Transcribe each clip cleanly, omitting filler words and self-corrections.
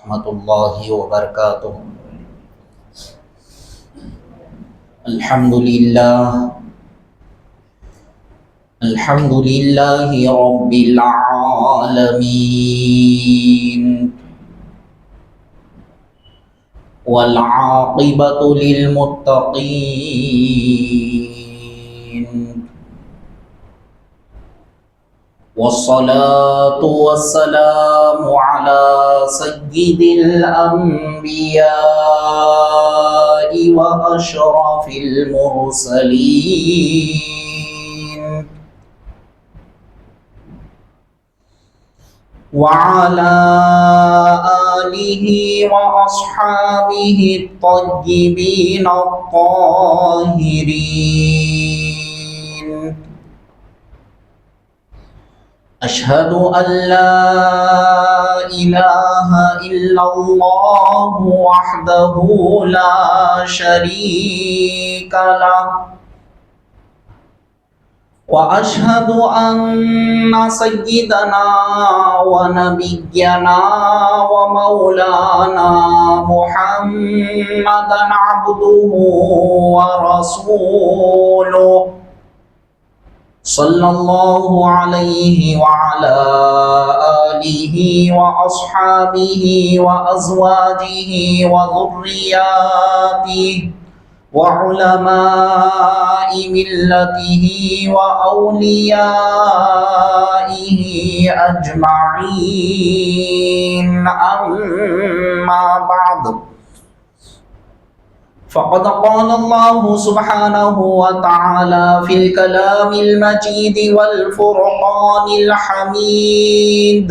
ورحمۃ اللہ وبرکاتہ۔ الحمد للہ رب العالمین، والعاقبۃ للمتقین، والصلاة والسلام على سید الانبیاء واشرف المرسلین، وعلى آلہ واصحابہ الطیبین الطاہرین۔ اشہد ان لا الہ الا اللہ وحدہ لا شریک لہ، واشہد ان سیدنا ونبینا ومولانا محمدا عبدہ ورسولہ، صلی اللہ علیہ وعلی آلہ واصحابہ وازواجہ وذریاتہ وعلماء ملتہ واولیائہ اجمعین، اما بعد، فقد قال اللہ سبحانہ وتعالی فی الکلام المجید والفرقان الحمید،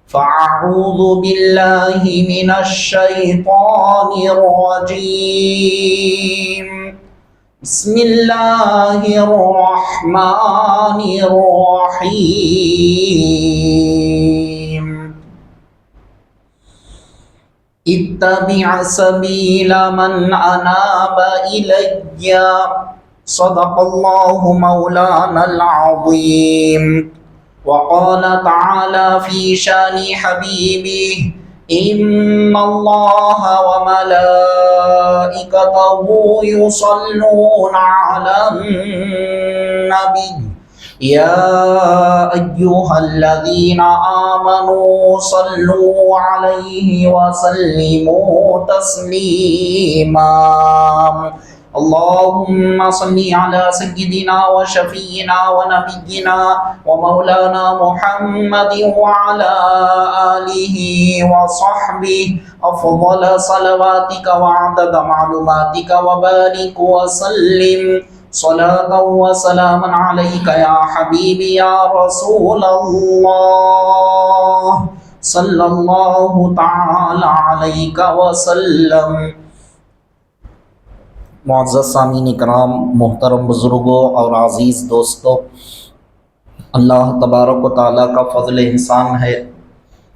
فاعوذ باللہ من الشیطان الرجیم، بسم اللہ الرحمن الرحیم، اتبع سبیل من اناب الی، صدق اللہ مولانا العظیم۔ وقال تعالی فی شان حبیبہ، ان اللہ وملائکتہ یصلون علی النبی، یا ایہا الذین آمنوا صلوا علیہ وسلموا تسلیما۔ اللہم صل علی سیدنا وشفیعنا ونبینا ومولانا محمد وعلی آلہ وصحبہ افضل صلواتک وعدد معلوماتک وبارک وسلم، صلاة وسلاما علیک یا حبیبی یا رسول اللہ، صلی اللہ تعالی علیک وسلم۔ معزز سامعین اکرام، محترم بزرگوں اور عزیز دوستوں، اللہ تبارک و تعالیٰ کا فضل احسان ہے،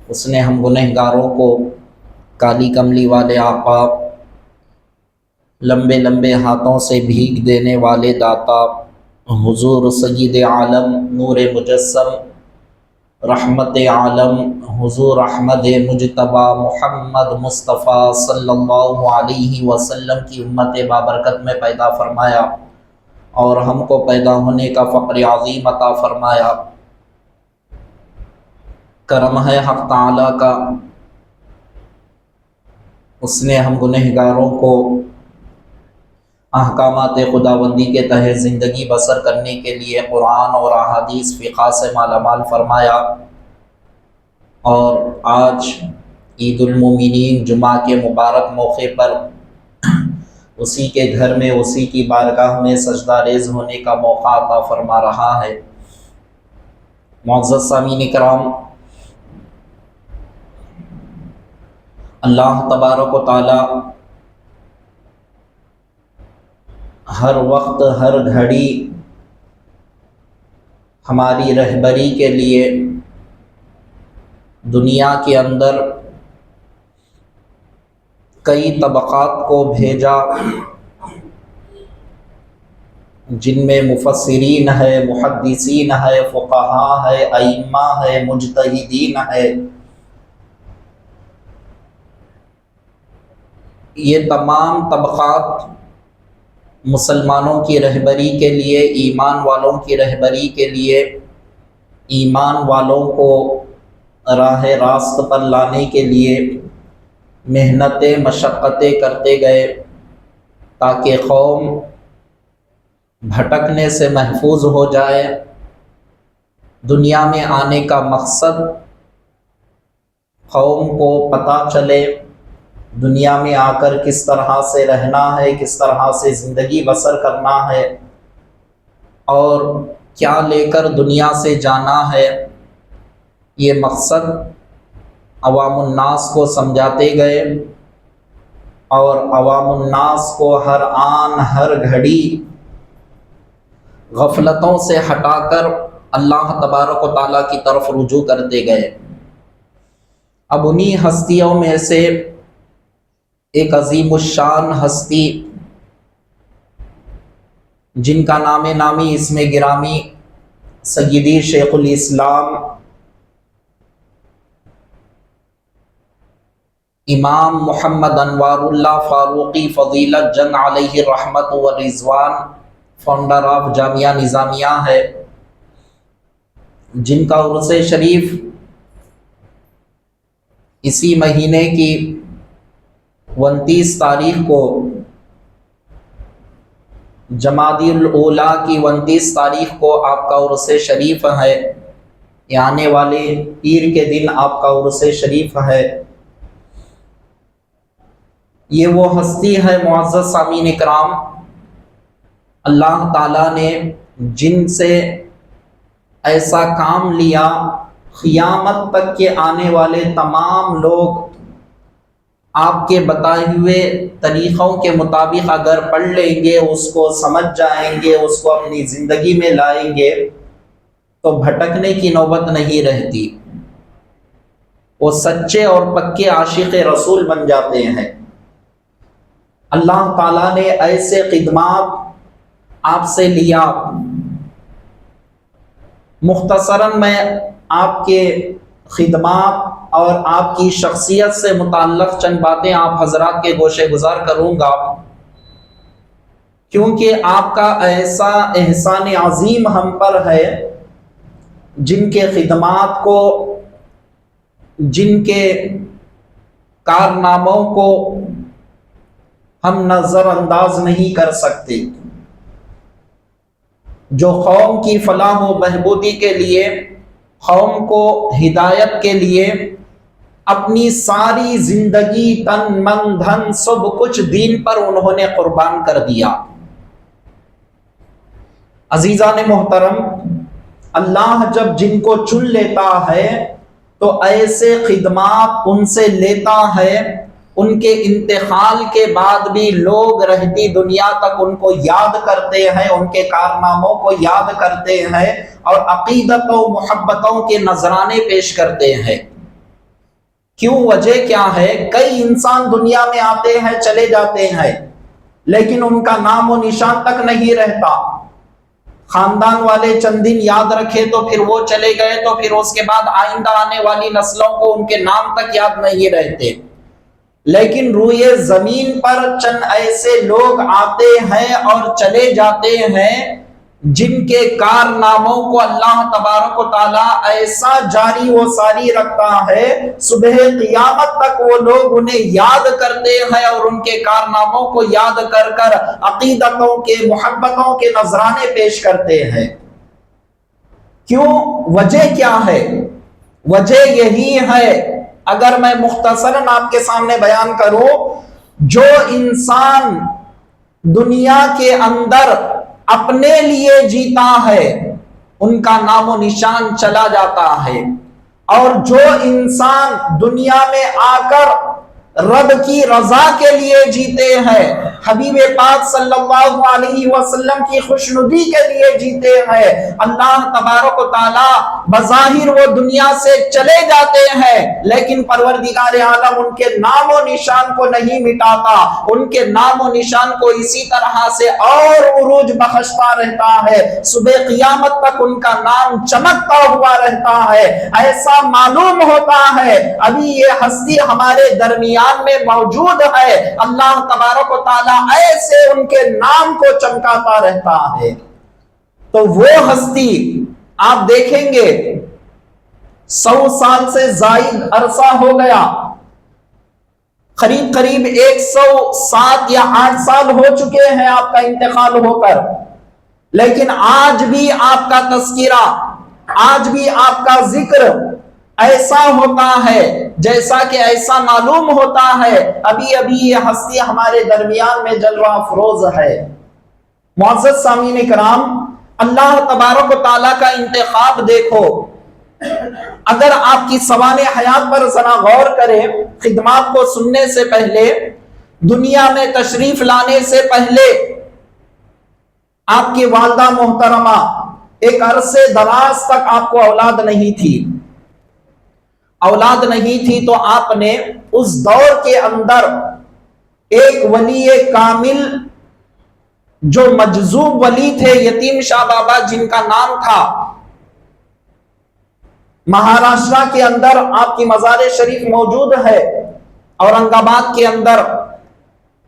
اس نے ہم گنہگاروں کو کالی کملی والے آقا، لمبے لمبے ہاتھوں سے بھیگ دینے والے داتا حضور سید عالم نور مجسم رحمت عالم حضور احمد مجتبی محمد مصطفیٰ صلی اللہ علیہ وسلم کی امت بابرکت میں پیدا فرمایا، اور ہم کو پیدا ہونے کا فخر عظیم عطا فرمایا۔ کرم ہے حق تعالیٰ کا، اس نے ہم گنہگاروں کو احکامات خداوندی کے تحت زندگی بسر کرنے کے لیے قرآن اور احادیث فقہ سے مالا مال فرمایا، اور آج عید المومنین جمعہ کے مبارک موقع پر اسی کے گھر میں، اسی کی بارگاہ میں سجدہ ریز ہونے کا موقع عطا فرما رہا ہے۔ معزز سامعین کرام، اللہ تبارک و تعالی ہر وقت ہر گھڑی ہماری رہبری کے لیے دنیا کے اندر کئی طبقات کو بھیجا، جن میں مفسرین ہے، محدثین ہے، فقہاء ہے، ائمہ ہے، مجتہدین ہے، یہ تمام طبقات مسلمانوں کی رہبری کے لیے، ایمان والوں کی رہبری کے لیے، ایمان والوں کو راہ راست پر لانے کے لیے محنتیں مشقتیں کرتے گئے تاکہ قوم بھٹکنے سے محفوظ ہو جائے۔ دنیا میں آنے کا مقصد قوم کو پتہ چلے، دنیا میں آ کر کس طرح سے رہنا ہے، کس طرح سے زندگی بسر کرنا ہے، اور کیا لے کر دنیا سے جانا ہے۔ یہ مقصد عوام الناس کو سمجھاتے گئے، اور عوام الناس کو ہر آن ہر گھڑی غفلتوں سے ہٹا کر اللہ تبارک و تعالیٰ کی طرف رجوع کرتے گئے۔ اب انہی ہستیوں میں سے ایک عظیم الشان ہستی جن کا نام نامی اسم گرامی سیدی شیخ الاسلام امام محمد انوار اللہ فاروقی فضیلت جنگ علیہ رحمت و رضوان، فاؤنڈر آف جامعہ نظامیہ ہے، جن کا عرس شریف اسی مہینے کی 29 تاریخ کو، جمادی الاولیٰ کی 29 تاریخ کو آپ کا عرس شریف ہے۔ یہ آنے والے پیر کے دن آپ کا عرس شریف ہے۔ یہ وہ ہستی ہے معزز سامعین اکرام، اللہ تعالیٰ نے جن سے ایسا کام لیا، قیامت تک کے آنے والے تمام لوگ آپ کے بتائے ہوئے طریقوں کے مطابق اگر پڑھ لیں گے، اس کو سمجھ جائیں گے، اس کو اپنی زندگی میں لائیں گے تو بھٹکنے کی نوبت نہیں رہتی، وہ سچے اور پکے عاشق رسول بن جاتے ہیں۔ اللہ تعالیٰ نے ایسے خدمات آپ سے لیا۔ مختصراً میں آپ کے خدمات اور آپ کی شخصیت سے متعلق چند باتیں آپ حضرات کے گوشے گزار کروں گا، کیونکہ آپ کا ایسا احسان عظیم ہم پر ہے، جن کے خدمات کو، جن کے کارناموں کو ہم نظر انداز نہیں کر سکتے، جو قوم کی فلاح و بہبودی کے لیے، قوم کو ہدایت کے لیے اپنی ساری زندگی، تن من دھن سب کچھ دین پر انہوں نے قربان کر دیا۔ عزیزان محترم، اللہ جب جن کو چن لیتا ہے تو ایسے خدمات ان سے لیتا ہے، ان کے انتقال کے بعد بھی لوگ رہتی دنیا تک ان کو یاد کرتے ہیں، ان کے کارناموں کو یاد کرتے ہیں، اور عقیدت و محبتوں کے نذرانے پیش کرتے ہیں۔ کیوں؟ وجہ کیا ہے؟ کئی انسان دنیا میں آتے ہیں، چلے جاتے ہیں، لیکن ان کا نام و نشان تک نہیں رہتا۔ خاندان والے چند دن یاد رکھے تو پھر وہ چلے گئے، تو پھر اس کے بعد آئندہ آنے والی نسلوں کو ان کے نام تک یاد نہیں رہتے۔ لیکن روئے زمین پر چند ایسے لوگ آتے ہیں اور چلے جاتے ہیں جن کے کارناموں کو اللہ تبارک و تعالیٰ ایسا جاری و ساری رکھتا ہے، صبح قیامت تک وہ لوگ انہیں یاد کرتے ہیں، اور ان کے کارناموں کو یاد کر کر عقیدتوں کے، محبتوں کے نذرانے پیش کرتے ہیں۔ کیوں؟ وجہ کیا ہے؟ وجہ یہی ہے، اگر میں مختصراً آپ کے سامنے بیان کروں، جو انسان دنیا کے اندر اپنے لیے جیتا ہے ان کا نام و نشان چلا جاتا ہے، اور جو انسان دنیا میں آ کر رب کی رضا کے لیے جیتے ہیں، حبیب پاک صلی اللہ علیہ وسلم کی خوشنودی کے لیے جیتے ہیں، اللہ تبارک و تعالیٰ بظاہر وہ دنیا سے چلے جاتے ہیں، لیکن پروردگار عالم ان کے نام و نشان کو نہیں مٹاتا، ان کے نام و نشان کو اسی طرح سے اور عروج بخشتا رہتا ہے، صبح قیامت تک ان کا نام چمکتا ہوا رہتا ہے۔ ایسا معلوم ہوتا ہے ابھی یہ ہستی ہمارے درمیان درمیان میں موجود ہے، اللہ تبارک و تعالیٰ ایسے ان کے نام کو چمکاتا رہتا ہے۔ تو وہ ہستی آپ دیکھیں گے 100 سال سے زائد عرصہ ہو گیا، قریب 107 یا 8 سال ہو چکے ہیں آپ کا انتقال ہو کر، لیکن آج بھی آپ کا تذکرہ، آج بھی آپ کا ذکر ایسا ہوتا ہے جیسا کہ ایسا معلوم ہوتا ہے ابھی ابھی یہ ہستی ہمارے درمیان میں جلوہ افروز ہے۔ معزز سامعین کرام، اللہ تبارک و تعالیٰ کا انتخاب دیکھو، اگر آپ کی سوانح حیات پر ذرا غور کریں، خدمات کو سننے سے پہلے، دنیا میں تشریف لانے سے پہلے آپ کی والدہ محترمہ ایک عرصے دراز تک آپ کو اولاد نہیں تھی، اولاد نہیں تھی تو آپ نے اس دور کے اندر ایک ولی کامل جو مجذوب ولی تھے، یتیم شاہ بابا جن کا نام تھا، مہاراشٹرا کے اندر آپ کی مزار شریف موجود ہے، اورنگ آباد کے اندر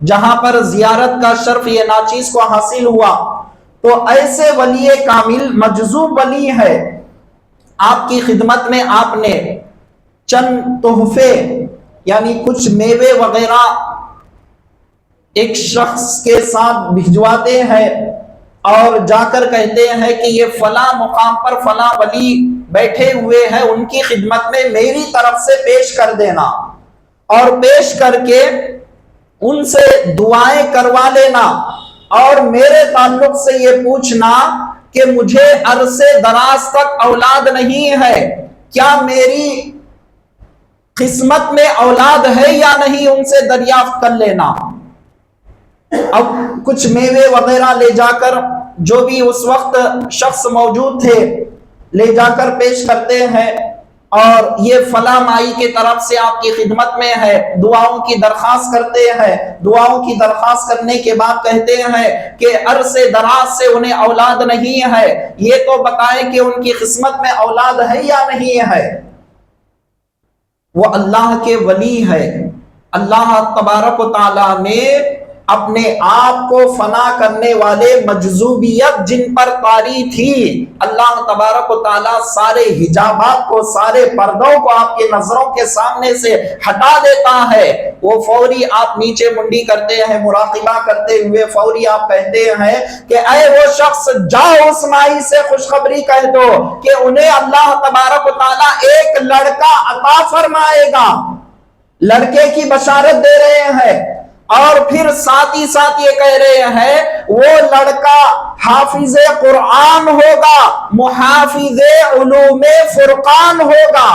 جہاں پر زیارت کا شرف یہ ناچیز کو حاصل ہوا، تو ایسے ولی کامل مجذوب ولی ہے، آپ کی خدمت میں آپ نے چند تحفے یعنی کچھ میوے وغیرہ ایک شخص کے ساتھ بھجواتے ہیں اور جا کر کہتے ہیں کہ یہ فلاں مقام پر فلاں ولی بیٹھے ہوئے ہیں، ان کی خدمت میں میری طرف سے پیش کر دینا، اور پیش کر کے ان سے دعائیں کروا لینا، اور میرے تعلق سے یہ پوچھنا کہ مجھے عرصے دراز تک اولاد نہیں ہے، کیا میری قسمت میں اولاد ہے یا نہیں، ان سے دریافت کر لینا۔ اب کچھ میوے وغیرہ لے جا کر جو بھی اس وقت شخص موجود تھے لے جا کر پیش کرتے ہیں، اور یہ فلاں مائی کی طرف سے آپ کی خدمت میں ہے، دعاؤں کی درخواست کرتے ہیں، دعاؤں کی درخواست کرنے کے بعد کہتے ہیں کہ عرصے دراز سے انہیں اولاد نہیں ہے، یہ تو بتائیں کہ ان کی قسمت میں اولاد ہے یا نہیں ہے۔ وہ اللہ کے ولی ہے، اللہ تبارک و تعالیٰ نے اپنے آپ کو فنا کرنے والے مجذوبیت جن پر طاری تھی، اللہ تبارک و تعالیٰ سارے حجابات کو، سارے پردوں کو آپ کے نظروں کے سامنے سے ہٹا دیتا ہے، وہ فوری آپ نیچے منڈی کرتے ہیں، مراقبہ کرتے ہوئے فوری آپ کہتے ہیں کہ اے وہ شخص، جاؤ اس مائی سے خوشخبری کہہ دو کہ انہیں اللہ تبارک و تعالیٰ ایک لڑکا عطا فرمائے گا، لڑکے کی بشارت دے رہے ہیں، اور پھر ساتھ ہی ساتھ یہ کہہ رہے ہیں وہ لڑکا حافظ قرآن ہوگا، محافظ علوم فرقان ہوگا۔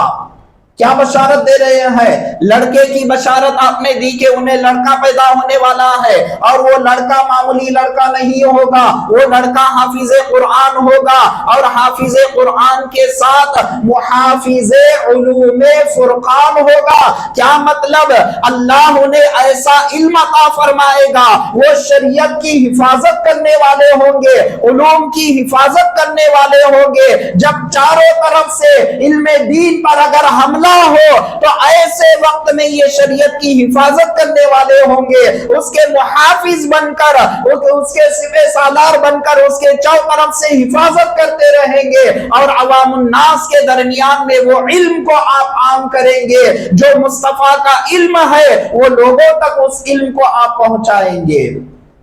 کیا بشارت دے رہے ہیں؟ لڑکے کی بشارت آپ نے دی کہ انہیں لڑکا پیدا ہونے والا ہے، اور وہ لڑکا معمولی لڑکا نہیں ہوگا، وہ لڑکا حافظ قرآن ہوگا، اور حافظ قرآن کے ساتھ محافظ علوم فرقان ہوگا۔ کیا مطلب؟ اللہ انہیں ایسا علم عطا فرمائے گا، وہ شریعت کی حفاظت کرنے والے ہوں گے، علوم کی حفاظت کرنے والے ہوں گے۔ جب چاروں طرف سے علم دین پر اگر حملہ ہو تو ایسے وقت میں یہ شریعت کی حفاظت کرنے والے ہوں گے، اس کے محافظ بن کر، اس کے سپہ سالار بن کر اس کے چاروں طرف سے حفاظت کرتے رہیں گے، اور عوام الناس کے درمیان میں وہ علم کو آپ عام کریں گے، جو مصطفیٰ کا علم ہے وہ لوگوں تک اس علم کو آپ پہنچائیں گے۔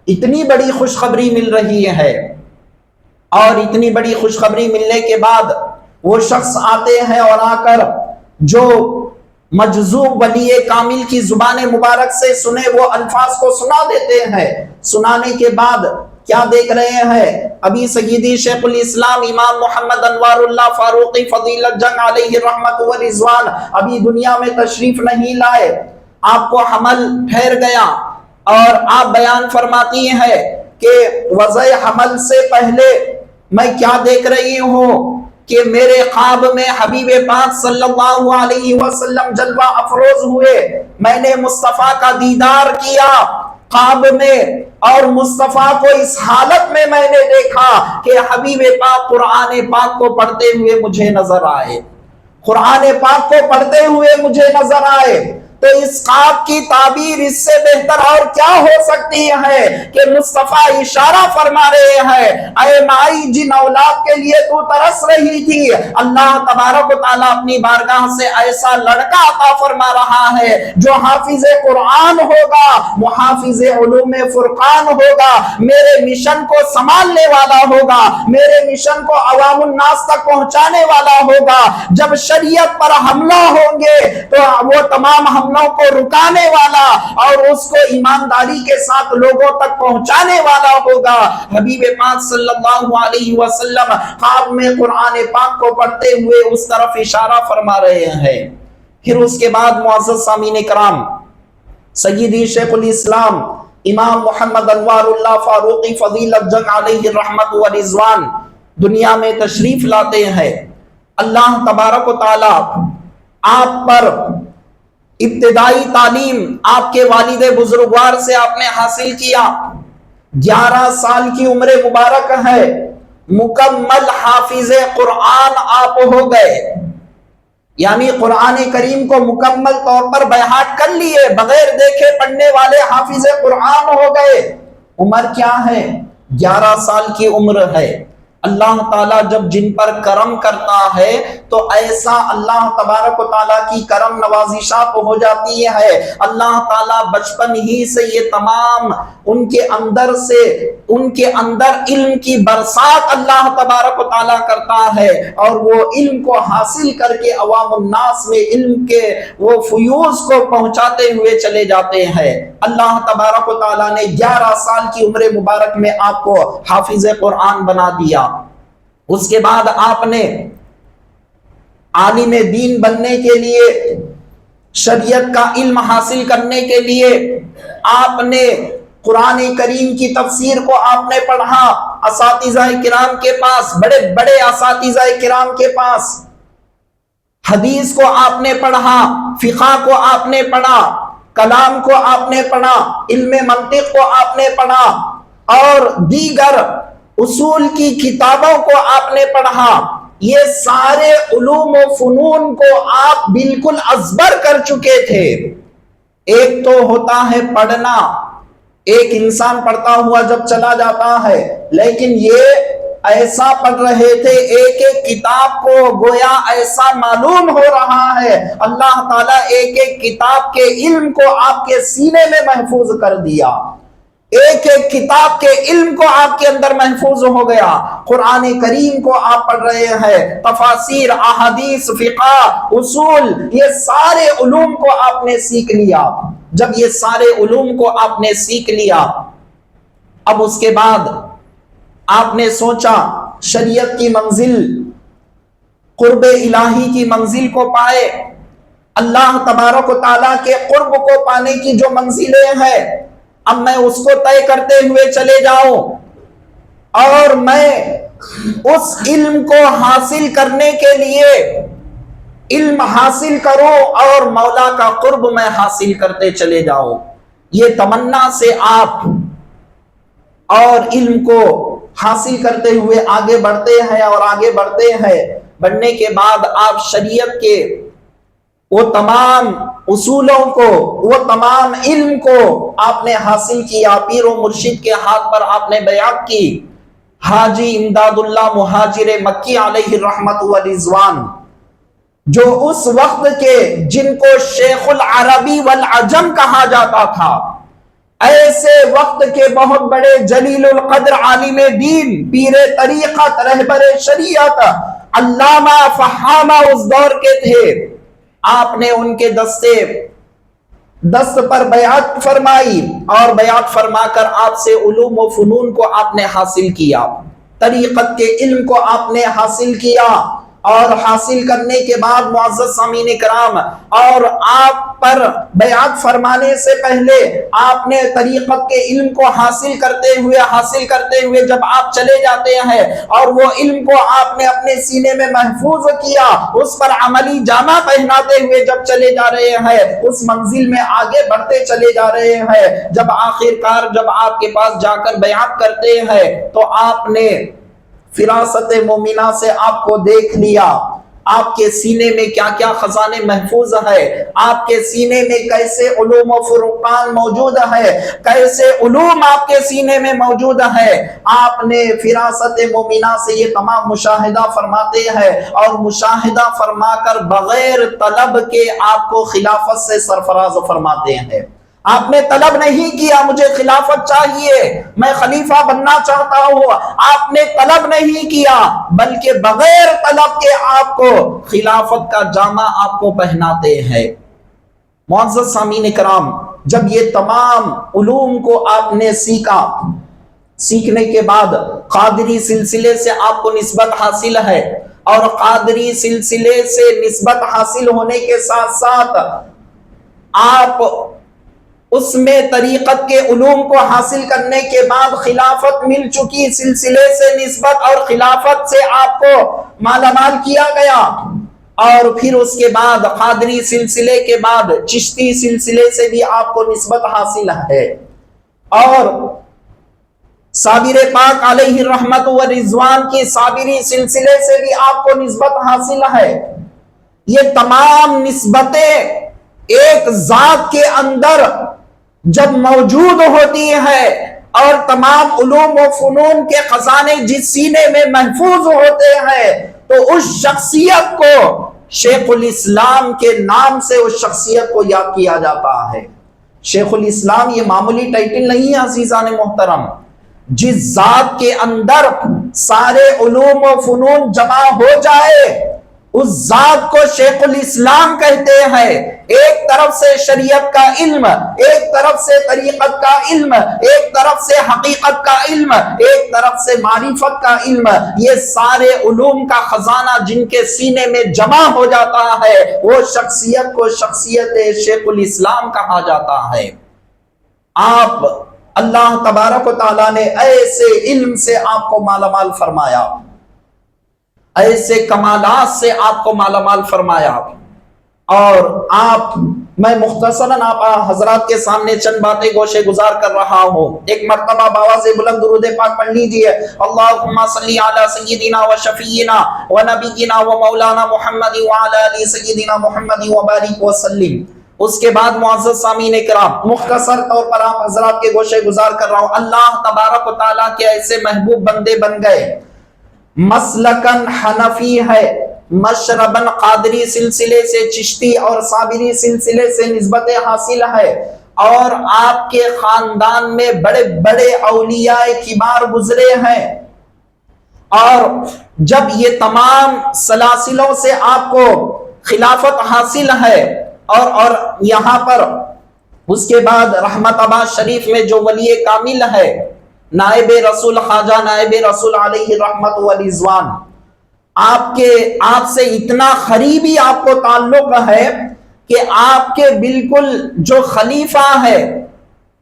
اتنی بڑی خوشخبری مل رہی ہے، اور اتنی بڑی خوشخبری ملنے کے بعد وہ شخص آتے ہیں اور آ کر جو مجذوب ولی کامل کی زبان مبارک سے سنے وہ الفاظ کو سنا دیتے ہیں۔ سنانے کے بعد کیا دیکھ رہے ہیں؟ ابھی سیدی شیخ الاسلام امام محمد انوار اللہ فاروقی فضیلت جنگ علیہ رحمت و رضوان ابھی دنیا میں تشریف نہیں لائے، آپ کو حمل ٹھہر گیا، اور آپ بیان فرماتی ہیں کہ وضع حمل سے پہلے میں کیا دیکھ رہی ہوں کہ میرے خواب میں حبیب پاک صلی اللہ علیہ وسلم جلوہ افروز ہوئے، میں نے مصطفیٰ کا دیدار کیا خواب میں، اور مصطفیٰ کو اس حالت میں میں نے دیکھا کہ حبیب پاک قرآن پاک کو پڑھتے ہوئے مجھے نظر آئے، قرآن پاک کو پڑھتے ہوئے مجھے نظر آئے۔ تو اس خواب کی تعبیر اس سے بہتر اور کیا ہو سکتی ہے کہ مصطفیٰ اشارہ فرما رہے ہیں، اے مائی جن اولاد کے لیے تو ترس رہی تھی، اللہ تبارک و تعالیٰ اپنی بارگاہ سے ایسا لڑکا عطا فرما رہا ہے جو حافظ قرآن ہوگا، محافظ علوم فرقان ہوگا، میرے مشن کو سنبھالنے والا ہوگا، میرے مشن کو عوام الناس تک پہنچانے والا ہوگا۔ جب شریعت پر حملہ ہوں گے تو وہ تمام حملوں کو رکانے والا اور اس کو ایمانداری کے ساتھ لوگوں تک پہنچانے والا ہوگا۔ حبیب پاک صلی اللہ علیہ وسلم خواب میں قرآن پاک کو پڑھتے ہوئے اس طرف اشارہ فرما رہے ہیں۔ پھر اس کے بعد معزز سامعین کرام، سیدی شیخ الاسلام امام محمد انوار اللہ فاروقی فضیلت جنگ علیہ الرحمت و رضوان دنیا میں تشریف لاتے ہیں۔ اللہ تبارک و تعالی آپ پر ابتدائی تعلیم آپ کے والد بزرگوار سے آپ نے حاصل کیا، 11 سال کی عمر مبارک ہے، مکمل حافظ قرآن آپ ہو گئے، یعنی قرآن کریم کو مکمل طور پر بہاٹ کر لیے، بغیر دیکھے پڑھنے والے حافظ قرآن ہو گئے۔ عمر کیا ہے؟ 11 سال کی عمر ہے۔ اللہ تعالیٰ جب جن پر کرم کرتا ہے تو ایسا اللہ تبارک و تعالیٰ کی کرم نوازشات ہو جاتی ہے، اللہ تعالیٰ بچپن ہی سے یہ تمام ان کے اندر علم کی برسات اللہ تبارک و تعالیٰ کرتا ہے، اور وہ علم کو حاصل کر کے عوام الناس میں علم کے وہ فیوز کو پہنچاتے ہوئے چلے جاتے ہیں۔ اللہ تبارک و تعالیٰ نے 11 سال کی عمر مبارک میں آپ کو حافظ قرآن بنا دیا۔ اس کے بعد آپ نے عالم دین بننے کے لیے، شریعت کا علم حاصل کرنے کے لیے آپ نے قرآن کریم کی تفسیر کو آپ نے پڑھا اساتذہ کرام کے پاس، بڑے بڑے اساتذہ کرام کے پاس۔ حدیث کو آپ نے پڑھا، فقہ کو آپ نے پڑھا، کلام کو آپ نے پڑھا، علم منطق کو آپ نے پڑھا، اور دیگر اصول کی کتابوں کو آپ نے پڑھا۔ یہ سارے علوم و فنون کو آپ بالکل ازبر کر چکے تھے۔ ایک تو ہوتا ہے پڑھنا، ایک انسان پڑھتا ہوا جب چلا جاتا ہے، لیکن یہ ایسا پڑھ رہے تھے ایک ایک کتاب کو گویا ایسا معلوم ہو رہا ہے، اللہ تعالیٰ ایک ایک کتاب کے علم کو آپ کے سینے میں محفوظ کر دیا، ایک ایک کتاب کے علم کو آپ کے اندر محفوظ ہو گیا۔ قرآن کریم کو آپ پڑھ رہے ہیں، تفاسیر، احادیث، فقہ، اصول، یہ سارے علوم کو آپ نے سیکھ لیا۔ جب یہ سارے علوم کو آپ نے سیکھ لیا، اب اس کے بعد آپ نے سوچا شریعت کی منزل، قرب الہی کی منزل کو پائے، اللہ تبارک و تعالیٰ کے قرب کو پانے کی جو منزلیں ہیں، اب میں اس کو طے کرتے ہوئے چلے جاؤں، اور میں اس علم کو حاصل کرنے کے لیے علم حاصل کروں اور مولا کا قرب میں حاصل کرتے چلے جاؤں۔ یہ تمنا سے آپ اور علم کو حاصل کرتے ہوئے آگے بڑھتے ہیں اور آگے بڑھتے ہیں۔ بڑھنے کے بعد آپ شریعت کے وہ تمام اصولوں کو، وہ تمام علم کو آپ نے حاصل کیا، پیر و مرشد کے ہاتھ پر آپ نے بیعت کی۔ حاجی امداد اللہ مہاجر مکی علیہ الرحمت و رضوان، جو اس وقت کے جن کو شیخ العربی والعجم کہا جاتا تھا، ایسے وقت کے بہت بڑے جلیل القدر عالم دین، پیر طریقت، رہبر شریعت، علامہ فہامہ اس دور کے تھے، آپ نے ان کے دست پر بیعت فرمائی، اور بیعت فرما کر آپ سے علوم و فنون کو آپ نے حاصل کیا، طریقت کے علم کو آپ نے حاصل کیا، اور حاصل کرنے کے بعد معزز سامعین کرام، اور آپ پر بیعت فرمانے سے پہلے آپ نے طریقت کے علم کو حاصل کرتے ہوئے جب آپ چلے جاتے ہیں اور وہ علم کو آپ نے اپنے سینے میں محفوظ کیا، اس پر عملی جامہ پہناتے ہوئے جب چلے جا رہے ہیں، اس منزل میں آگے بڑھتے چلے جا رہے ہیں، جب آخرکار جب آپ کے پاس جا کر بیعت کرتے ہیں تو آپ نے فراست مومنہ سے آپ کو دیکھ لیا، آپ کے سینے میں کیا کیا خزانے محفوظ ہے، آپ کے سینے میں کیسے علوم و فرقان موجود ہے، کیسے علوم آپ کے سینے میں موجود ہے، آپ نے فراست مومنہ سے یہ تمام مشاہدہ فرماتے ہیں، اور مشاہدہ فرما کر بغیر طلب کے آپ کو خلافت سے سرفراز فرماتے ہیں۔ آپ نے طلب نہیں کیا مجھے خلافت چاہیے، میں خلیفہ بننا چاہتا ہوں، آپ نے طلب نہیں کیا، بلکہ بغیر طلب کے آپ کو خلافت کا جامہ آپ کو پہناتے ہیں۔ معزز سامعین کرام، جب یہ تمام علوم کو آپ نے سیکھا، سیکھنے کے بعد قادری سلسلے سے آپ کو نسبت حاصل ہے، اور قادری سلسلے سے نسبت حاصل ہونے کے ساتھ ساتھ آپ اس میں طریقت کے علوم کو حاصل کرنے کے بعد خلافت مل چکی، سلسلے سے نسبت اور خلافت سے آپ کو مالا مال کیا گیا، اور پھر اس کے بعد قادری سلسلے کے بعد چشتی سلسلے سے بھی آپ کو نسبت حاصل ہے، اور صابر پاک علیہ الرحمت و رضوان کی صابری سلسلے سے بھی آپ کو نسبت حاصل ہے۔ یہ تمام نسبتیں ایک ذات کے اندر جب موجود ہوتی ہے، اور تمام علوم و فنون کے خزانے جس سینے میں محفوظ ہوتے ہیں، تو اس شخصیت کو شیخ الاسلام کے نام سے اس شخصیت کو یاد کیا جاتا ہے۔ شیخ الاسلام یہ معمولی ٹائٹل نہیں ہے عزیزان محترم، جس ذات کے اندر سارے علوم و فنون جمع ہو جائے اس ذات کو شیخ الاسلام کہتے ہیں۔ ایک طرف سے شریعت کا علم، ایک طرف سے طریقت کا علم، ایک طرف سے حقیقت کا علم، ایک طرف سے معرفت کا علم، یہ سارے علوم کا خزانہ جن کے سینے میں جمع ہو جاتا ہے، وہ شخصیت کو شخصیت شیخ الاسلام کہا جاتا ہے۔ آپ اللہ تبارک و تعالیٰ نے ایسے علم سے آپ کو مالا مال فرمایا، ایسے کمالات سے آپ کو مالا مال فرمایا، اور میں مختصراً آپ حضرات کے سامنے چند باتیں گوشے گزار کر رہا ہوں۔ ایک مرتبہ باواز بلند درود پاک پڑھ لیجئے، اللہم صلی علی سیدنا و شفیعنا و نبینا و مولانا محمد وعلی آل سیدنا محمد وبارک وسلم۔ اس کے بعد معزز سامعین کرام، مختصر طور پر آپ حضرات کے گوشے گزار کر رہا ہوں۔ اللہ تبارک و تعالیٰ کے ایسے محبوب بندے بن گئے، مسلکن حنفی ہے، مشربن قادری سلسلے سے چشتی اور صابری سلسلے سے نسبت حاصل ہے، اور آپ کے خاندان میں بڑے بڑے اولیاء کبار گزرے ہیں، اور جب یہ تمام سلاسلوں سے آپ کو خلافت حاصل ہے، اور یہاں پر اس کے بعد رحمت آباد شریف میں جو ولی کامل ہے نائب رسول خواجہ نائب رسول علیہ رحمت و رضوان، آپ سے اتنا قریبی آپ کو تعلق ہے کہ آپ کے بالکل جو خلیفہ ہے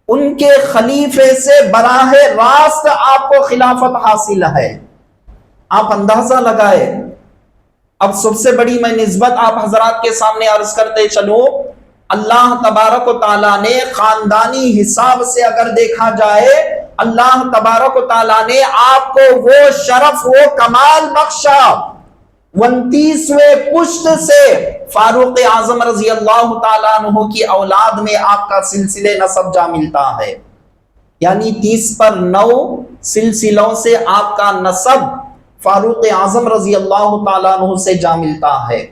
ان کے خلیفے سے براہ راست آپ کو خلافت حاصل ہے۔ آپ اندازہ لگائے۔ اب سب سے بڑی میں نسبت آپ حضرات کے سامنے عرض کرتے چلوں، اللہ تبارک و تعالیٰ نے خاندانی حساب سے اگر دیکھا جائے، اللہ تبارک و تعالیٰ نے آپ کو وہ شرف وہ کمال بخشا، 29ویں پشت سے فاروق اعظم رضی اللہ تعالیٰ عنہ کی اولاد میں آپ کا سلسلے نسب جا ملتا ہے، یعنی 30 پر 9 سلسلوں سے آپ کا نسب فاروق اعظم رضی اللہ تعالیٰ عنہ سے جا ملتا ہے۔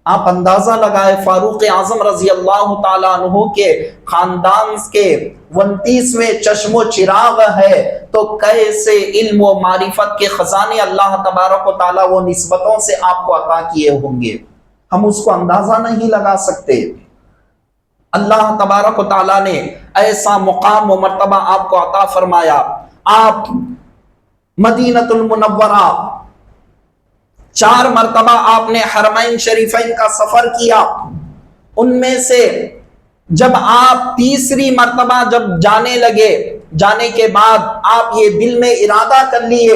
آپ اندازہ لگائے فاروق اعظم رضی اللہ تعالیٰ عنہ کے خاندان کے 29ویں چشم و چراغ ہے، تو کیسے علم و معرفت کے خزانے اللہ تبارک و تعالیٰ وہ نسبتوں سے آپ کو عطا کیے ہوں گے، ہم اس کو اندازہ نہیں لگا سکتے۔ اللہ تبارک و تعالیٰ نے ایسا مقام و مرتبہ آپ کو عطا فرمایا۔ آپ مدینۃ المنورہ 4 مرتبہ آپ نے حرمین شریفین کا سفر کیا، ان میں سے جب آپ تیسری مرتبہ جب جانے لگے، جانے کے بعد آپ یہ دل میں ارادہ کر لیے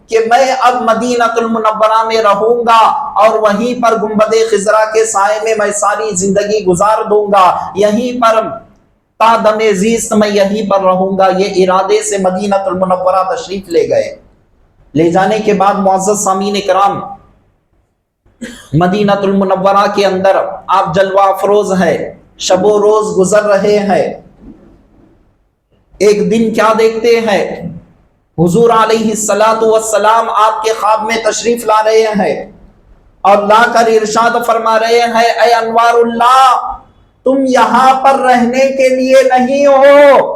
کہ میں اب مدینۃ المنورہ میں رہوں گا اور وہیں پر گنبد خضرا کے سائے میں میں ساری زندگی گزار دوں گا، یہیں پر تا دم زیست میں یہیں پر رہوں گا، یہ ارادے سے مدینۃ المنورہ تشریف لے گئے۔ لے جانے کے بعد معزز سامعین کرام، مدینۃ المنورہ کے اندر آپ جلوہ افروز ہے، شب و روز گزر رہے ہیں۔ ایک دن کیا دیکھتے ہیں، حضور علیہ الصلاۃ والسلام آپ کے خواب میں تشریف لا رہے ہیں اور لا کر ارشاد فرما رہے ہیں، اے انوار اللہ، تم یہاں پر رہنے کے لیے نہیں ہو،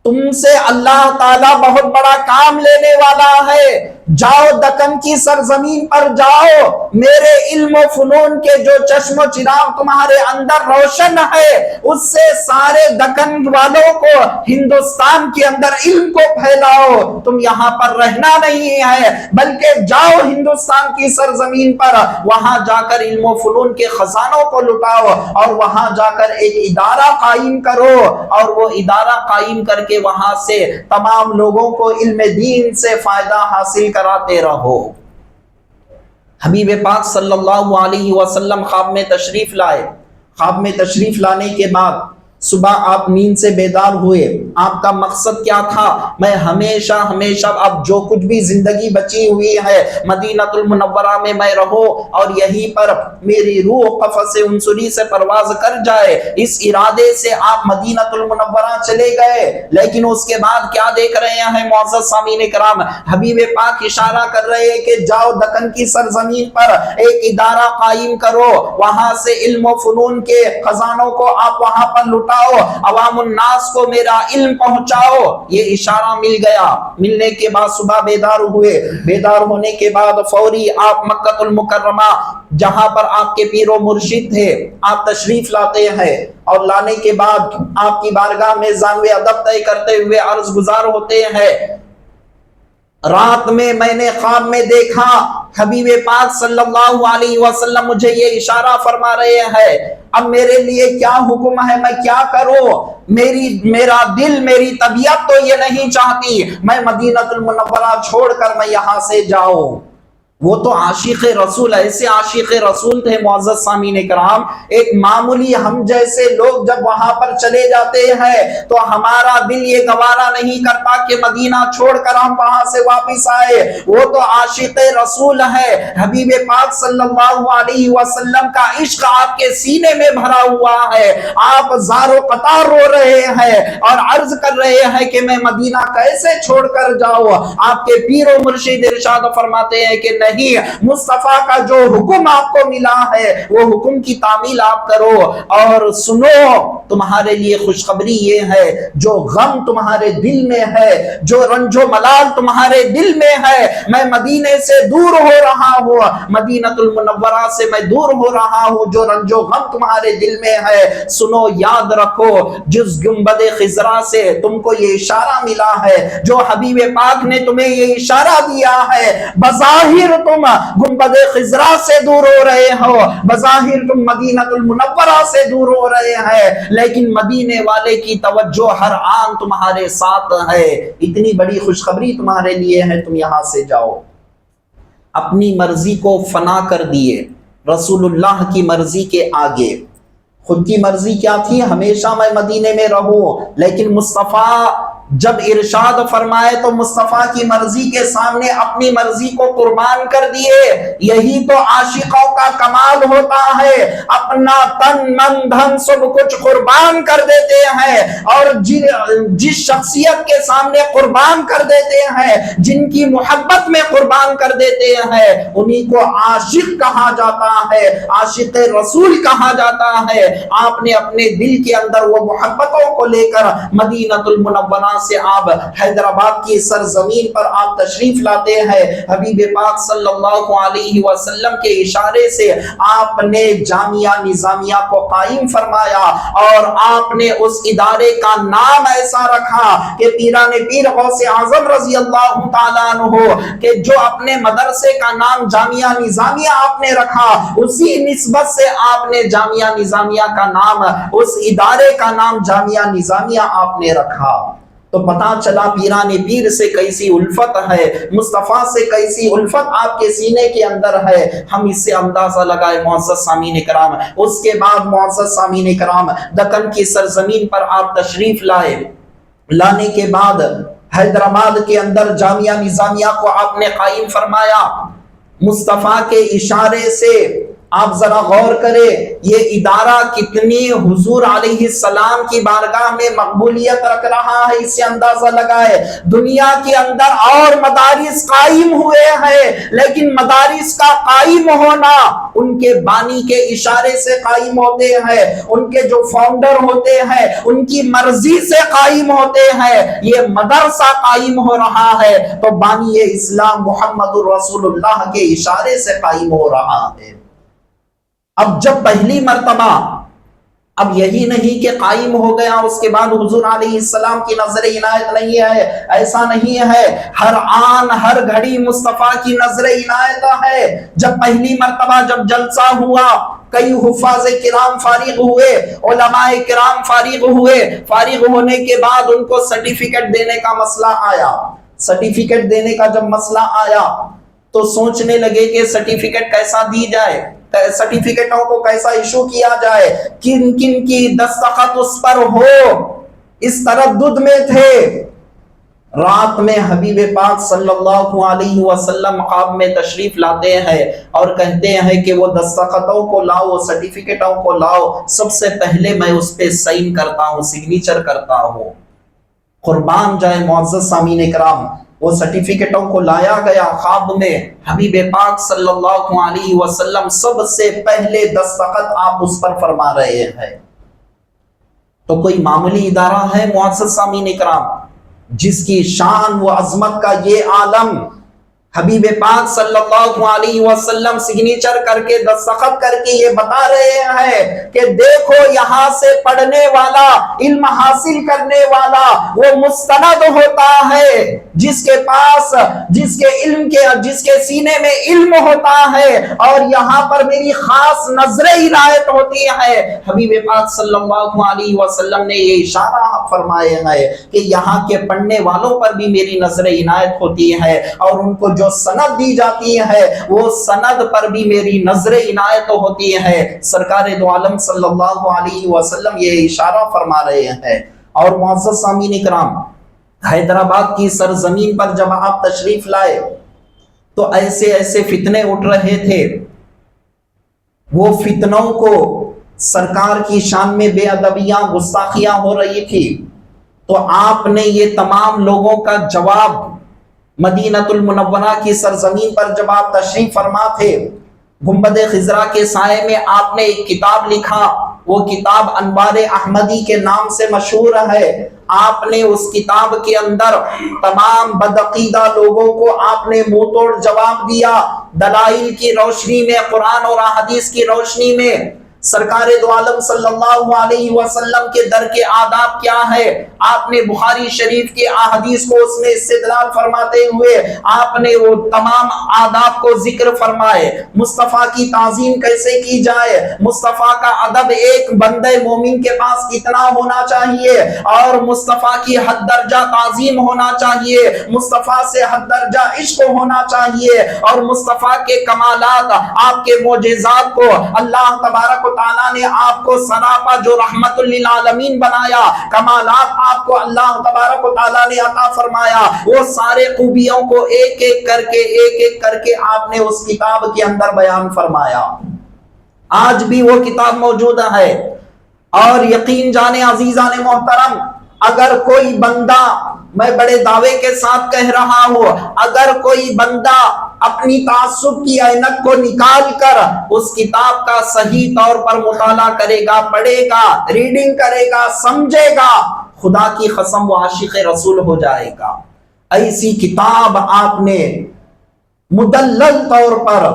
تم سے اللہ تعالیٰ بہت بڑا کام لینے والا ہے، جاؤ دکن کی سرزمین پر جاؤ، میرے علم و فنون کے جو چشم و چراغ تمہارے اندر روشن ہے، اس سے سارے دکن والوں کو ہندوستان کے اندر علم کو پھیلاؤ، تم یہاں پر رہنا نہیں ہے بلکہ جاؤ ہندوستان کی سرزمین پر، وہاں جا کر علم و فنون کے خزانوں کو لٹاؤ اور وہاں جا کر ایک ادارہ قائم کرو، اور وہ ادارہ قائم کر کے وہاں سے تمام لوگوں کو علم دین سے فائدہ حاصل کراتے رہو۔ حبیب پاک صلی اللہ علیہ وسلم خواب میں تشریف لائے۔ خواب میں تشریف لانے کے بعد صبح آپ نیند سے بیدار ہوئے۔ آپ کا مقصد کیا تھا؟ میں ہمیشہ اب جو کچھ بھی زندگی بچی ہوئی ہے مدینۃ المنورہ میں میں رہوں اور یہیں پر میری روح قفس عنصری سے پرواز کر جائے، اس ارادے سے آپ مدینۃ المنورہ چلے گئے۔ لیکن اس کے بعد کیا دیکھ رہے ہیں معزز سامعین کرام؟ حبیب پاک اشارہ کر رہے ہیں کہ جاؤ دکن کی سرزمین پر ایک ادارہ قائم کرو، وہاں سے علم و فنون کے خزانوں کو آپ وہاں پر لٹا، عوام الناس کو میرا علم پہنچاؤ۔ یہ اشارہ مل گیا۔ ملنے کے بعد صبح بیدار ہوئے۔ بیدار ہونے کے بعد فوری آپ مکہ المکرمہ جہاں پر آپ کے پیر و مرشد تھے آپ تشریف لاتے ہیں، اور لانے کے بعد آپ کی بارگاہ میں ذانوِ ادب طے کرتے ہوئے عرض گزار ہوتے ہیں، رات میں نے خواب میں دیکھا حبیب پاک صلی اللہ علیہ وسلم مجھے یہ اشارہ فرما رہے ہیں، اب میرے لیے کیا حکم ہے، میں کیا کروں؟ میرا دل، میری طبیعت تو یہ نہیں چاہتی میں مدینۃ المنورہ چھوڑ کر میں یہاں سے جاؤں۔ وہ تو عاشق رسول، ایسے عاشق رسول تھے معزز سامعین کرام، ایک معمولی ہم جیسے لوگ جب وہاں پر چلے جاتے ہیں تو ہمارا دل یہ گوارا نہیں کرتا کہ مدینہ چھوڑ کر ہم وہاں سے واپس آئے۔ وہ تو عاشق رسول ہے، حبیب پاک صلی اللہ علیہ وسلم کا عشق آپ کے سینے میں بھرا ہوا ہے، آپ زار و قطار رو رہے ہیں اور عرض کر رہے ہیں کہ میں مدینہ کیسے چھوڑ کر جاؤں۔ آپ کے پیر و مرشد ارشاد فرماتے ہیں کہ نہیں، مصطفیٰ کا جو حکم آپ کو ملا ہے وہ حکم کی تعمیل آپ کرو، اور سنو تمہارے لیے خوشخبری یہ ہے، جو غم تمہارے دل میں ہے، جو رنج و ملال تمہارے دل میں ہے، میں مدینے سے دور ہو رہا ہوں، مدینۃ المنورہ سے میں دور ہو رہا ہوں، جو رنج و غم تمہارے دل میں ہے سنو، یاد رکھو جس گنبد خضرا سے تم کو یہ اشارہ ملا ہے، جو حبیب پاک نے تمہیں یہ اشارہ دیا ہے، بظاہر تم گنبد خضرا سے دور ہو رہے ہو، بظاہر تم مدینۃ المنورہ سے دور ہو رہے ہیں، لیکن مدینے والے کی توجہ ہر آن تمہارے ساتھ ہے، اتنی بڑی خوشخبری تمہارے لیے ہے، تم یہاں سے جاؤ۔ اپنی مرضی کو فنا کر دیے رسول اللہ کی مرضی کے آگے۔ خود کی مرضی کیا تھی؟ ہمیشہ میں مدینے میں رہوں، لیکن مصطفیٰ جب ارشاد فرمائے تو مصطفیٰ کی مرضی کے سامنے اپنی مرضی کو قربان کر دیے۔ یہی تو عاشقوں کا کمال ہوتا ہے، اپنا تن من دھن سب کچھ قربان کر دیتے ہیں، اور جس شخصیت کے سامنے قربان کر دیتے ہیں، جن کی محبت میں قربان کر دیتے ہیں، انہی کو عاشق کہا جاتا ہے، عاشق رسول کہا جاتا ہے۔ آپ نے اپنے دل کے اندر وہ محبتوں کو لے کر مدینۃ المنورہ سے آپ حیدرآباد کی سرزمین پر آپ تشریف لاتے ہیں۔ حبیب پاک صلی اللہ علیہ وسلم کے اشارے سے آپ نے جامعہ نظامیہ کو قائم فرمایا، اور آپ نے اس ادارے کا نام ایسا رکھا کہ پیران پیر غوث اعظم رضی اللہ تعالیٰ عنہ کہ جو اپنے مدرسے کا نام جامعہ نظامیہ آپ نے رکھا، اسی نسبت سے آپ نے جامعہ نظامیہ کا نام، اس ادارے کا نام جامعہ نظامیہ آپ نے رکھا۔ تو پتا چلا پیران پیر سے کیسی الفت ہے، مصطفیٰ سے کیسی الفت آپ کے سینے کے اندر ہے، ہم اس سے اندازہ لگائے معزز سامعین کرام۔ اس کے بعد معزز سامعین کرام دکن کی سرزمین پر آپ تشریف لائے۔ لانے کے بعد حیدرآباد کے اندر جامعہ نظامیہ کو آپ نے قائم فرمایا۔ مصطفیٰ کے اشارے سے آپ ذرا غور کریں یہ ادارہ کتنی حضور علیہ السلام کی بارگاہ میں مقبولیت رکھ رہا ہے، اس سے اندازہ لگائے۔ دنیا کے اندر اور مدارس قائم ہوئے ہیں، لیکن مدارس کا قائم ہونا ان کے بانی کے اشارے سے قائم ہوتے ہیں، ان کے جو فاؤنڈر ہوتے ہیں ان کی مرضی سے قائم ہوتے ہیں۔ یہ مدرسہ قائم ہو رہا ہے تو بانی اسلام محمد الرسول اللہ کے اشارے سے قائم ہو رہا ہے۔ اب جب پہلی مرتبہ اب یہی نہیں کہ قائم ہو گیا اس کے بعد حضور علیہ السلام کی نظر عنایت نہیں ہے، ایسا نہیں ہے، ہر آن ہر گھڑی مصطفیٰ کی نظر عنایت ہے۔ جب پہلی مرتبہ جب جلسہ ہوا، کئی حفاظ کرام فارغ ہوئے، علماء کرام فارغ ہوئے، فارغ ہونے کے بعد ان کو سرٹیفکیٹ دینے کا مسئلہ آیا۔ سرٹیفکیٹ دینے کا جب مسئلہ آیا تو سوچنے لگے کہ سرٹیفکیٹ کیسا دی جائے، سرٹیفکیٹوں کو کیسا ایشو کیا جائے، کن کن کی دستخط اس پر ہو، اس تردد میں تھے۔ رات میں حبیب پاک صلی اللہ علیہ وسلم خواب میں تشریف لاتے ہیں اور کہتے ہیں کہ وہ دستخطوں کو لاؤ، سرٹیفکیٹوں کو لاؤ، سب سے پہلے میں اس پہ سائن کرتا ہوں، سگنیچر کرتا ہوں۔ قربان جائے معزز سامعین اکرام، وہ سرٹیفکیٹوں کو لایا گیا خواب میں، حبیب پاک صلی اللہ علیہ وسلم سب سے پہلے دستخط آپ اس پر فرما رہے ہیں۔ تو کوئی معمولی ادارہ ہے معزز سامعین اکرام جس کی شان و عظمت کا یہ عالم حبیب پاک صلی اللہ علیہ وسلم سگنیچر کر کے دستخط کر کے یہ بتا رہے ہیں کہ دیکھو یہاں سے پڑھنے والا، علم حاصل کرنے والا وہ مستند ہوتا ہے جس کے پاس، جس کے سینے میں علم ہوتا ہے، اور یہاں پر میری خاص نظر عنایت ہوتی ہے۔ حبیب پاک صلی اللہ علیہ وسلم نے یہ اشارہ فرمائے ہیں کہ یہاں کے پڑھنے والوں پر بھی میری نظر عنایت ہوتی ہے، اور ان کو جو سند دی جاتی ہے وہ سند پر بھی میری نظر عنایت ہوتی ہے۔ سرکار دو عالم صلی اللہ علیہ وسلم یہ اشارہ فرما رہے ہیں۔ اور معزز سامعین اکرام، حیدرآباد کی سرزمین پر جب آپ تشریف لائے تو ایسے ایسے فتنے اٹھ رہے تھے، وہ فتنوں کو سرکار کی شان میں بے ادبیاں، گستاخیاں ہو رہی تھی، تو آپ نے یہ تمام لوگوں کا جواب مدینہ المنورہ کی سرزمین پر جب آپ تشریف فرما تھے، گنبد خضرا کے سائے میں آپ نے ایک کتاب لکھا، وہ کتاب انوار احمدی کے نام سے مشہور ہے۔ آپ نے اس کتاب کے اندر تمام بدعقیدہ لوگوں کو آپ نے منہ توڑ جواب دیا، دلائل کی روشنی میں، قرآن اور احادیث کی روشنی میں۔ سرکار دو عالم صلی اللہ علیہ وسلم کے در کے آداب کیا ہے، آپ نے بخاری شریف کے احادیث کو اس میں استدلال فرماتے ہوئے آپ نے وہ تمام آداب کو ذکر فرمائے۔ مصطفیٰ کی تعظیم کیسے کی جائے، مصطفیٰ کا ادب ایک بندے مومن کے پاس کتنا ہونا چاہیے، اور مصطفیٰ کی حد درجہ تعظیم ہونا چاہیے، مصطفیٰ سے حد درجہ عشق ہونا چاہیے، اور مصطفیٰ کے کمالات، آپ کے معجزات کو اللہ تبارک تعالیٰ نے آپ کو سراپا جو رحمت للعالمین بنایا، کمالات آپ کو اللہ تبارک و تعالیٰ نے عطا فرمایا، وہ سارے خوبیوں کو ایک ایک کر کے آپ نے اس کتاب کے اندر بیان فرمایا۔ آج بھی وہ کتاب موجود ہے، اور یقین جانے عزیزان محترم، اگر کوئی بندہ، میں بڑے دعوے کے ساتھ کہہ رہا ہوں، اگر کوئی بندہ اپنی تعصب کی عینک کو نکال کر اس کتاب کا صحیح طور پر مطالعہ کرے گا، پڑھے گا، ریڈنگ کرے گا، سمجھے گا، خدا کی قسم وہ عاشق رسول ہو جائے گا۔ ایسی کتاب آپ نے مدلل طور پر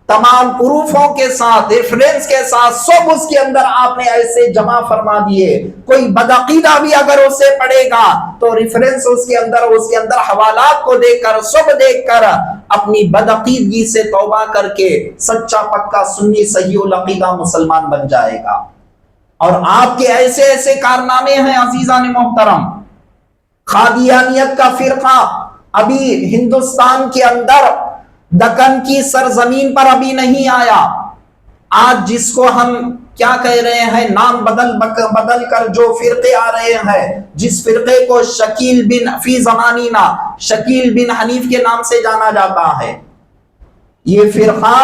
تمام پروفوں کے ساتھ، ریفرنس کے ساتھ، سب اس کے اندر آپ نے ایسے جمع فرما دیے۔ کوئی بدعقیدہ بھی اگر اسے پڑھے گا تو ریفرنس اس کے اندر حوالات کو دیکھ کر، سب دیکھ کر اپنی بدعقیدگی سے توبہ کر کے سچا پکا سنی صحیح العقیدہ مسلمان بن جائے گا۔ اور آپ کے ایسے ایسے کارنامے ہیں عزیزان محترم۔ قادیانیت کا فرقہ ابھی ہندوستان کے اندر دکن کی سرزمین پر ابھی نہیں آیا۔ آج جس کو ہم کیا کہہ رہے ہیں، نام بدل کر جو فرقے آ رہے ہیں، جس فرقے کو شکیل بن فی زمانینا، شکیل بن حنیف کے نام سے جانا جاتا ہے، یہ فرقہ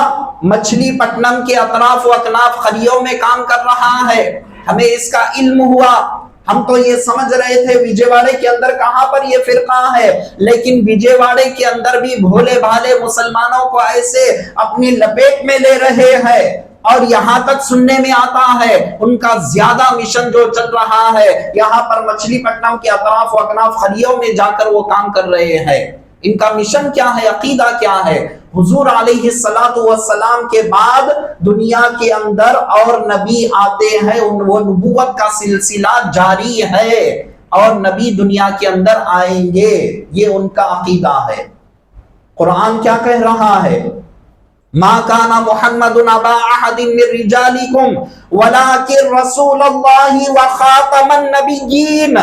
مچھلی پٹنم کے اطراف و اکناف خلیوں میں کام کر رہا ہے، ہمیں اس کا علم ہوا۔ ہم تو یہ سمجھ رہے تھے وجے واڑے کے اندر کہاں پر یہ فرقہ ہے، لیکن وجے واڑے کے اندر بھی بھولے بھالے مسلمانوں کو ایسے اپنی لپیٹ میں لے رہے ہیں، اور یہاں تک سننے میں آتا ہے ان کا زیادہ مشن جو چل رہا ہے یہاں پر مچھلی پٹنم کے اطراف و اکناف خلیوں میں جا کر وہ کام کر رہے ہیں۔ ان کا مشن کیا ہے، عقیدہ کیا ہے؟ حضور علیہ السلام کے بعد دنیا کے اندر اور نبی آتے ہیں، وہ نبوت کا سلسلہ جاری ہے اور نبی دنیا کے اندر آئیں گے، یہ ان کا عقیدہ ہے۔ قرآن کیا کہہ رہا ہے؟ ما کان محمد ابا احد من رجالکم ولکن رسول اللہ وخاتم النبیین،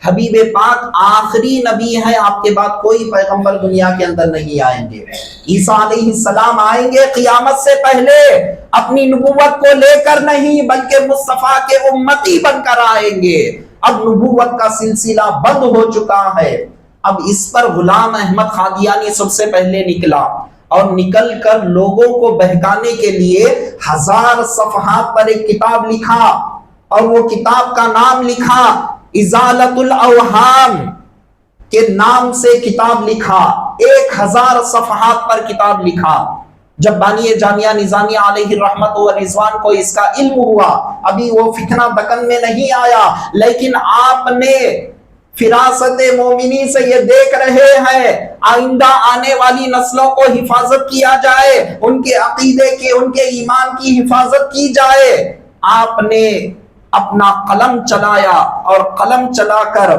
حبیب پاک آخری نبی ہے، آپ کے بعد کوئی پیغمبر دنیا کے اندر نہیں آئیں گے۔ عیسیٰ علیہ السلام آئیں گے قیامت سے پہلے، اپنی نبوت کو لے کر نہیں بلکہ مصطفیٰ کے امتی بن کر آئیں گے۔ اب نبوت کا سلسلہ بند ہو چکا ہے، اب اس پر غلام احمد قادیانی سب سے پہلے نکلا، اور نکل کر لوگوں کو بہکانے کے لیے 1000 صفحات پر ایک کتاب لکھا، اور وہ کتاب کا نام لکھا ازالت الاوہام کے نام سے کتاب لکھا، 1000 صفحات پر کتاب لکھا۔ جب بانی جامعہ نظامیہ علیہ الرحمت و رضوان کو اس کا علم ہوا، ابھی وہ فتنہ دکن میں نہیں آیا، لیکن آپ نے فراست مومنی سے یہ دیکھ رہے ہیں آئندہ آنے والی نسلوں کو حفاظت کیا جائے، ان کے عقیدے کی، ان کے ایمان کی حفاظت کی جائے۔ آپ نے اپنا قلم چلایا، اور قلم چلا کر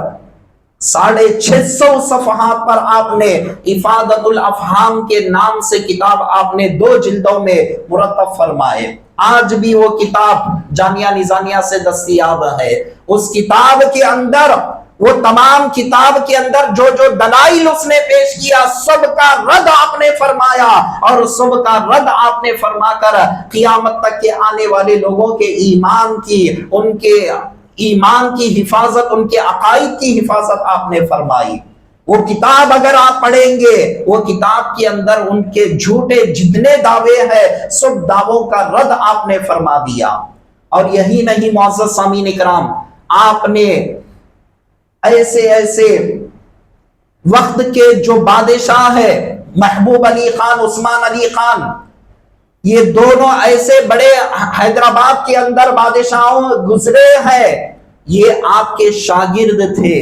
650 صفحات پر آپ نے افادۃ الافہام کے نام سے کتاب آپ نے 2 جلدوں میں مرتب فرمائے۔ آج بھی وہ کتاب جامعہ نظامیہ سے دستیاب ہے۔ اس کتاب کے اندر، وہ تمام کتاب کے اندر جو جو دلائل اس نے پیش کیا، سب کا رد آپ نے فرمایا، اور سب کا رد آپ نے فرما کر قیامت تک کے آنے والے لوگوں کے ایمان کی، ان کے ایمان کی حفاظت، ان کے عقائد کی حفاظت آپ نے فرمائی۔ وہ کتاب اگر آپ پڑھیں گے، وہ کتاب کے اندر ان کے جھوٹے جتنے دعوے ہیں سب دعووں کا رد آپ نے فرما دیا۔ اور یہی نہیں معزز سامعین اکرام، آپ نے ایسے ایسے وقت کے جو بادشاہ ہے، محبوب علی خان، عثمان علی خان، یہ دونوں ایسے بڑے حیدرآباد کے اندر بادشاہوں گزرے ہیں، یہ آپ کے شاگرد تھے۔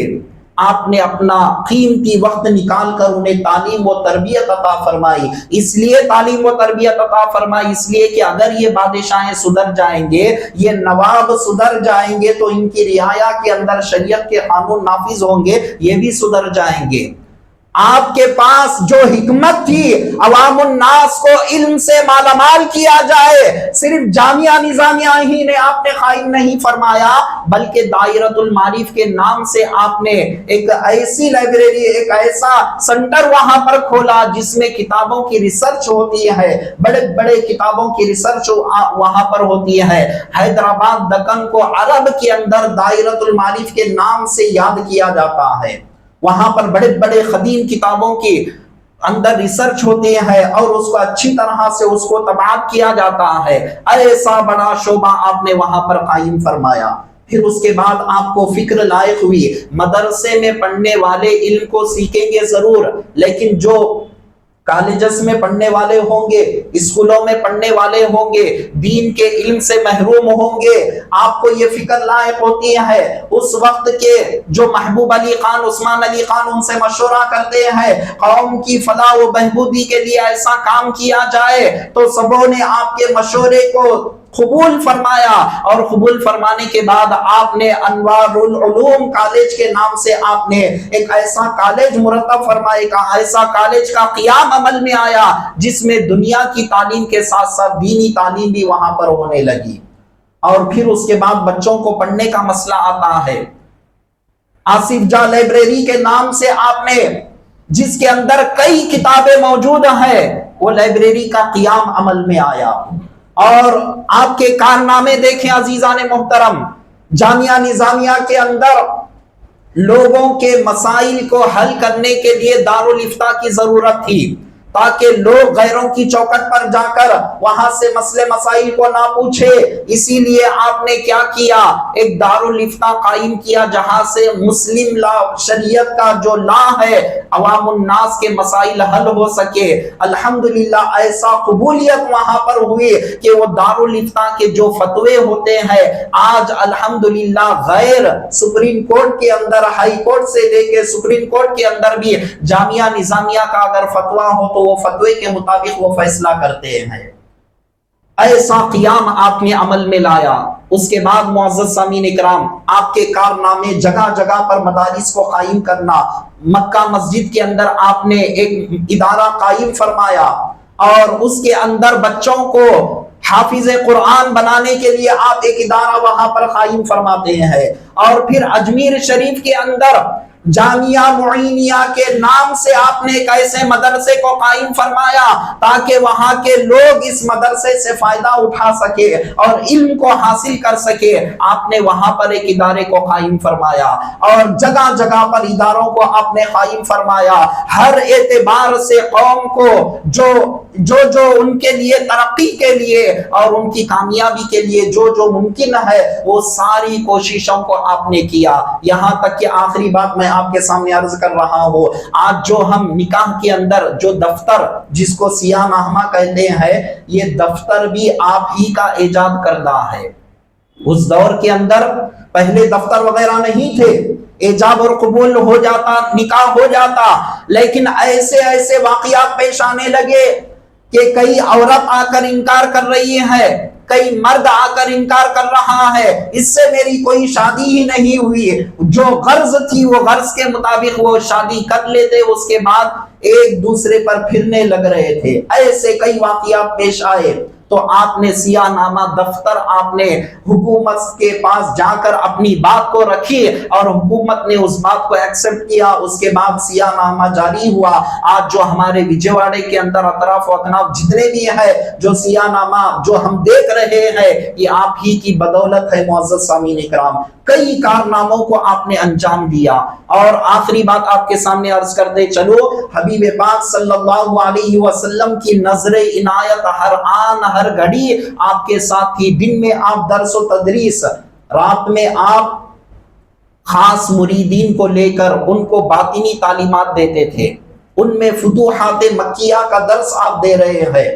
آپ نے اپنا قیمتی وقت نکال کر انہیں تعلیم و تربیت عطا فرمائی۔ اس لیے تعلیم و تربیت عطا فرمائی اس لیے کہ اگر یہ بادشاہیں سدھر جائیں گے، یہ نواب سدھر جائیں گے، تو ان کی رعایا کے اندر شریعت کے قانون نافذ ہوں گے، یہ بھی سدھر جائیں گے۔ آپ کے پاس جو حکمت تھی عوام الناس کو علم سے مالا مال کیا جائے، صرف جامعہ نظامیہ ہی نے آپ نے قائم نہیں فرمایا، بلکہ دائرۃ المعارف کے نام سے آپ نے ایک ایسی لائبریری، ایک ایسا سنٹر وہاں پر کھولا جس میں کتابوں کی ریسرچ ہوتی ہے، بڑے بڑے کتابوں کی ریسرچ وہاں پر ہوتی ہے۔ حیدرآباد دکن کو عرب کے اندر دائرۃ المعارف کے نام سے یاد کیا جاتا ہے۔ وہاں پر بڑے بڑے قدیم کتابوں کی اندر ریسرچ ہوتے ہیں، اور اس کو اچھی طرح سے اس کو طباعت کیا جاتا ہے۔ ایسا بڑا شعبہ آپ نے وہاں پر قائم فرمایا۔ پھر اس کے بعد آپ کو فکر لائق ہوئی، مدرسے میں پڑھنے والے علم کو سیکھیں گے ضرور، لیکن جو کالجز میں پڑھنے والے ہوں گے، اسکولوں میں پڑھنے والے ہوں گے، دین کے علم سے محروم ہوں گے۔ آپ کو یہ فکر لائق ہوتی ہے، اس وقت کے جو محبوب علی خان، عثمان علی خان ان سے مشورہ کرتے ہیں قوم کی فلاح و بہبودی کے لیے ایسا کام کیا جائے، تو سبوں نے آپ کے مشورے کو قبول فرمایا، اور قبول فرمانے کے بعد آپ نے انوار العلوم کالج کے نام سے آپ نے ایک ایسا کالج مرتب فرمائے گا، ایسا کالج کا قیام عمل میں آیا جس میں دنیا کی تعلیم کے ساتھ ساتھ دینی تعلیم بھی وہاں پر ہونے لگی۔ اور پھر اس کے بعد بچوں کو پڑھنے کا مسئلہ آتا ہے۔ آصف جاہ لائبریری کے نام سے آپ نے، جس کے اندر کئی کتابیں موجود ہیں، وہ لائبریری کا قیام عمل میں آیا۔ اور آپ کے کارنامے دیکھیں عزیزان محترم، جامعہ نظامیہ کے اندر لوگوں کے مسائل کو حل کرنے کے لیے دارالفتاء کی ضرورت تھی۔ تاکہ لوگ غیروں کی چوکٹ پر جا کر وہاں سے مسئلے مسائل کو نہ پوچھے۔ اسی لیے آپ نے کیا کیا، ایک دارالفتہ قائم کیا جہاں سے مسلم لا، شریعت کا جو لا ہے، عوام الناس کے مسائل حل ہو سکے۔ الحمدللہ ایسا قبولیت وہاں پر ہوئی کہ وہ دارالفتہ کے جو فتوے ہوتے ہیں آج الحمدللہ غیر سپریم کورٹ کے اندر، ہائی کورٹ سے لے کے سپریم کورٹ کے اندر بھی جامعہ نظامیہ کا اگر فتویٰ ہو تو وہ فتوے کے مطابق وہ فیصلہ کرتے ہیں۔ ایسا قیام آپ نے عمل میں لایا۔ اس کے بعد معزز سامعین اکرام، آپ کے کارنامے جگہ جگہ پر مدارس کو قائم کرنا، مکہ مسجد کے اندر آپ نے ایک ادارہ قائم فرمایا اور اس کے اندر بچوں کو حافظ قرآن بنانے کے لیے آپ ایک ادارہ وہاں پر قائم فرماتے ہیں، اور پھر اجمیر شریف کے اندر جامعہ معینیہ کے نام سے آپ نے ایک ایسے مدرسے کو قائم فرمایا تاکہ وہاں کے لوگ اس مدرسے سے فائدہ اٹھا سکے اور علم کو حاصل کر سکے۔ آپ نے وہاں پر ایک ادارے کو قائم فرمایا اور جگہ جگہ پر اداروں کو آپ نے قائم فرمایا۔ ہر اعتبار سے قوم کو جو ان کے لیے ترقی کے لیے اور ان کی کامیابی کے لیے جو ممکن ہے وہ ساری کوششوں کو آپ نے کیا۔ یہاں تک کہ آخری بات میں آپ کے سامنے عرض کر رہا ہوں، آج جو ہم نکاح کے اندر جو دفتر جس کو سیاہ نامہ کہتے ہیں، یہ دفتر بھی آپ ہی کا ایجاد کردہ ہے۔ اس دور کے اندر پہلے دفتر وغیرہ نہیں تھے، ایجاب اور قبول ہو جاتا، نکاح ہو جاتا، لیکن ایسے واقعات پیش آنے لگے کہ کئی عورت آ کر انکار کر رہی ہے، کئی مرد آ کر انکار کر رہا ہے، اس سے میری کوئی شادی ہی نہیں ہوئی۔ جو غرض تھی وہ غرض کے مطابق وہ شادی کر لیتے، اس کے بعد ایک دوسرے پر پھرنے لگ رہے تھے۔ ایسے کئی واقعات پیش آئے تو آپ نے سیاہ نامہ دفتر آپ نے حکومت کے پاس جا کر اپنی بات کو رکھی اور حکومت نے اس بات کو ایکسپٹ کیا۔ اس کے بعد سیاہ نامہ جاری ہوا۔ آج جو ہمارے وجے واڑے کے اندر اطراف و اکناف جتنے بھی ہے جو سیاہ نامہ جو ہم دیکھ رہے ہیں، یہ آپ ہی کی بدولت ہے معزز سامعین اکرام۔ کئی کارناموں کو آپ نے انجام دیا۔ اور آخری بات آپ کے سامنے عرض کرتے چلو، حبیب پاک صلی اللہ علیہ وسلم کی نظر عنایت ہر آن ہر گھڑی آپ کے ساتھ تھی۔ دن میں آپ درس و تدریس، رات میں آپ خاص مریدین کو لے کر ان کو باطنی تعلیمات دیتے تھے۔ ان میں فتوحات مکیہ کا درس آپ دے رہے ہیں۔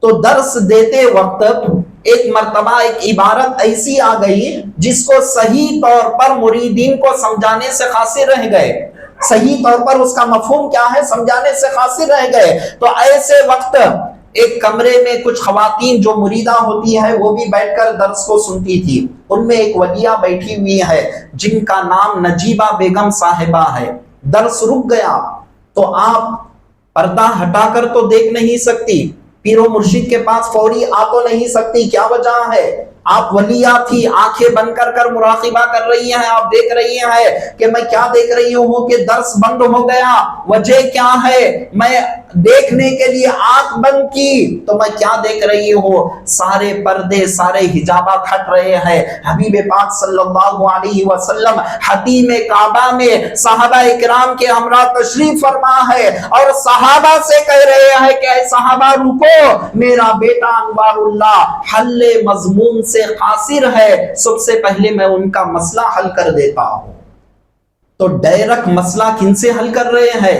تو درس دیتے وقت ایک مرتبہ ایک عبارت ایسی آ گئی جس کو صحیح طور پر مریدین کو سمجھانے سے قاصر رہ گئے، صحیح طور پر اس کا مفہوم کیا ہے سمجھانے سے قاصر رہ گئے۔ تو ایسے وقت ایک کمرے میں کچھ خواتین جو مریدہ ہوتی ہے وہ بھی بیٹھ کر درس کو سنتی تھی۔ ان میں ایک ولیہ بیٹھی ہوئی ہے جن کا نام نجیبہ بیگم صاحبہ ہے۔ درس رک گیا تو آپ پردہ ہٹا کر تو دیکھ نہیں سکتی، پیر و مرشد کے پاس فوری آ تو نہیں سکتی، کیا وجہ ہے؟ آپ ولیہ تھی، آنکھیں بند کر مراقبہ کر رہی ہیں، آپ دیکھ رہی ہیں کہ میں کیا دیکھ رہی ہوں کہ درس بند ہو گیا۔ وجہ کیا ہے؟ میں دیکھنے کے لیے آنکھ بند کی تو میں کیا دیکھ رہی ہوں؟ سارے پردے، سارے حجابات ہٹ رہے ہیں۔ حبیب پاک صلی اللہ علیہ وسلم حتیم کعبہ میں صحابہ اکرام کے ہمراہ تشریف فرما ہے اور صحابہ سے کہہ رہے ہیں کہ اے صحابہ رکو، میرا بیٹا انوار اللہ حل مضمون سے قاصر ہے، سب سے پہلے میں ان کا مسئلہ حل کر دیتا ہوں۔ تو ڈائریکٹ مسئلہ کن سے حل کر رہے ہیں؟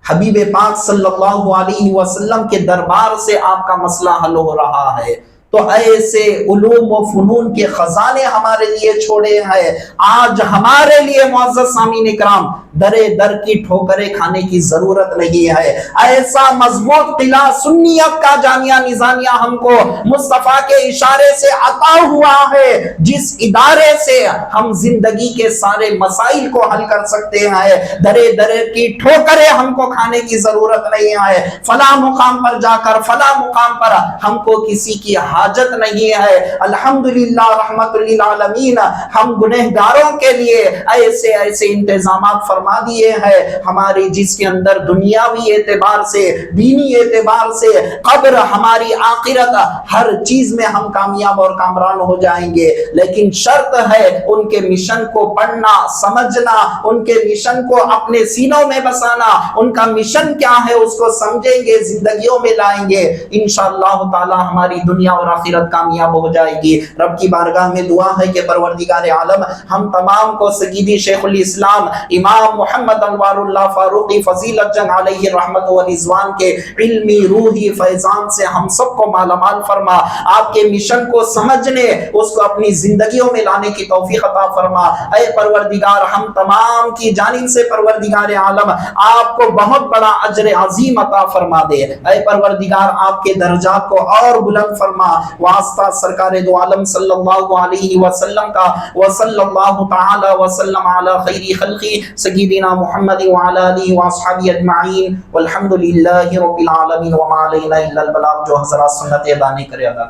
حبیب پاک صلی اللہ علیہ وسلم کے دربار سے آپ کا مسئلہ حل ہو رہا ہے۔ تو ایسے علوم و فنون کے خزانے ہمارے لیے چھوڑے ہیں۔ آج ہمارے لیے معزز سامعین اکرام درے در کی ٹھوکریں کھانے کی ضرورت نہیں ہے۔ ایسا مضبوط قلعہ سنیت کا جامعہ نظامیہ ہم کو مصطفیٰ کے اشارے سے عطا ہوا ہے، جس ادارے سے ہم زندگی کے سارے مسائل کو حل کر سکتے ہیں۔ درے در کی ٹھوکریں ہم کو کھانے کی ضرورت نہیں ہے۔ فلاں مقام پر جا کر، فلاں مقام پر ہم کو کسی کی حاجت نہیں ہے۔ الحمدللہ رحمت للعالمین، ہم گنہگاروں کے لیے ایسے ایسے انتظامات فرما دیے ہیں ہماری، جس کے اندر دنیاوی اعتبار سے، دینی اعتبار سے، قبر، ہماری آخرت، ہر چیز میں ہم کامیاب اور کامران ہو جائیں گے۔ لیکن شرط ہے ان کے مشن کو پڑھنا، سمجھنا، ان کے مشن کو اپنے سینوں میں بسانا، ان کا مشن کیا ہے اس کو سمجھیں گے، زندگیوں میں لائیں گے، انشاءاللہ تعالی ہماری دنیا اور آخرت کامیاب ہو جائے گی۔ رب کی بارگاہ میں دعا ہے کہ پروردگار عالم ہم تمام کو سیدی شیخ الاسلام امام محمد انوار اللہ فاروقی فضیلت جنگ علیہ رحمت و رضوان کے علمی روحی فیضان سے ہم سب کو مالا مال فرما، آپ کے مشن کو سمجھنے، اس کو اپنی زندگیوں میں لانے کی توفیق عطا فرما۔ اے پروردگار ہم تمام کی جانب سے پروردگار عالم آپ کو بہت بڑا اجر عظیم عطا فرما دے۔ اے پروردگار آپ کے درجات کو اور بلند فرما، واسطہ سرکار دو عالم صلی اللہ علیہ وسلم کا، وصلی اللہ تعالی وسلم علی خیر خلقی سیدنا محمد وعلی آلہ واصحابہ اجمعین، والحمد للہ رب العالمین، وما علینا الا البلاغ۔ جو حضرات سنت ادا نہیں کرے ادا